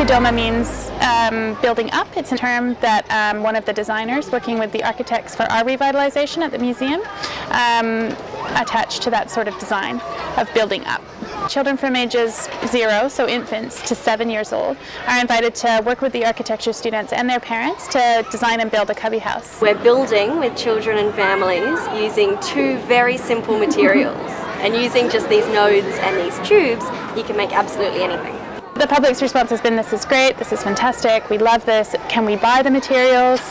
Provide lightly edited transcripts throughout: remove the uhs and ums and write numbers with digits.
Oikodome means building up. It's a term that one of the designers working with the architects for our revitalization at the museum attached to that sort of design of building up. Children from ages 0, so infants, to 7 years old are invited to work with the architecture students and their parents to design and build a cubby house. We're building with children and families using 2 very simple materials, and using just these nodes and these tubes, you can make absolutely anything. The public's response has been, this is great, this is fantastic, we love this, can we buy the materials?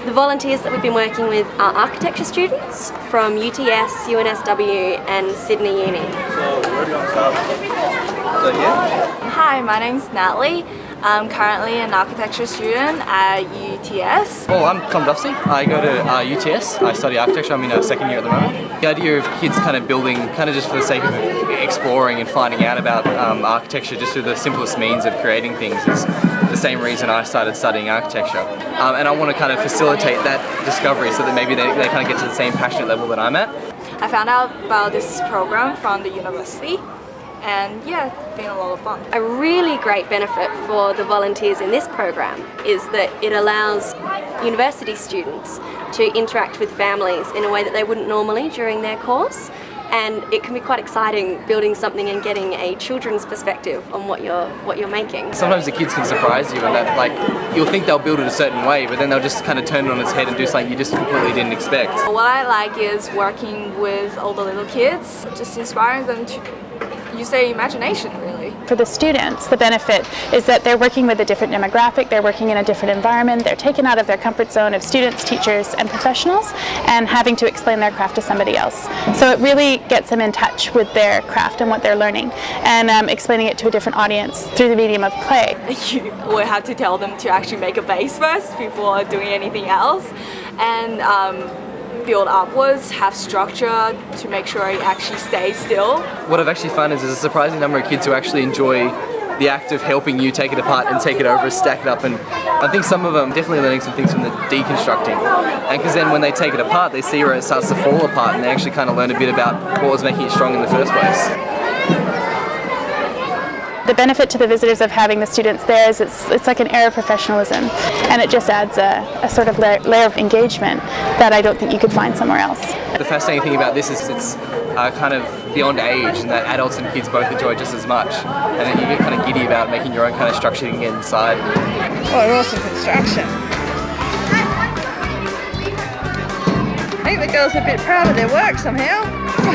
The volunteers that we've been working with are architecture students from UTS, UNSW and Sydney Uni. Hi, my name's Natalie. I'm currently an architecture student at UTS. Well, I'm Tom Duffsey. I go to UTS. I study architecture. I'm in a second year at the moment. The idea of kids kind of building, kind of just for the sake of exploring and finding out about architecture just through the simplest means of creating things is the same reason I started studying architecture. And I want to kind of facilitate that discovery so that maybe they kind of get to the same passionate level that I'm at. I found out about this program from the university. And yeah, it's been a lot of fun. A really great benefit for the volunteers in this program is that it allows university students to interact with families in a way that they wouldn't normally during their course. And it can be quite exciting building something and getting a children's perspective on what you're making. Sometimes the kids can surprise you, and that you'll think they'll build it a certain way, but then they'll just kind of turn it on its head and do something you just completely didn't expect. What I like is working with all the little kids, just inspiring them to use their imagination, really. For the students, the benefit is that they're working with a different demographic, they're working in a different environment, they're taken out of their comfort zone of students, teachers, and professionals, and having to explain their craft to somebody else. So it really gets them in touch with their craft and what they're learning, and explaining it to a different audience through the medium of play. You would have to tell them to actually make a base first before doing anything else, and build upwards, have structure to make sure it actually stays still. What I've actually found is there's a surprising number of kids who actually enjoy the act of helping you take it apart and take it over, stack it up, and I think some of them definitely learning some things from the deconstructing. And because then when they take it apart, they see where it starts to fall apart, and they actually kind of learn a bit about what was making it strong in the first place. The benefit to the visitors of having the students there is it's like an air of professionalism, and it just adds a sort of layer of engagement that I don't think you could find somewhere else. The fascinating thing about this is it's kind of beyond age, and that adults and kids both enjoy just as much, and then you get kind of giddy about making your own kind of structure you can get inside. Oh, awesome construction. I think the girls are a bit proud of their work somehow.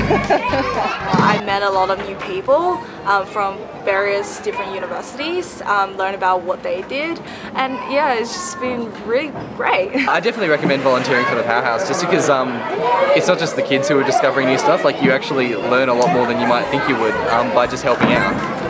I met a lot of new people from various different universities, learn about what they did, and yeah, it's just been really great. I definitely recommend volunteering for the Powerhouse just because it's not just the kids who are discovering new stuff, like you actually learn a lot more than you might think you would by just helping out.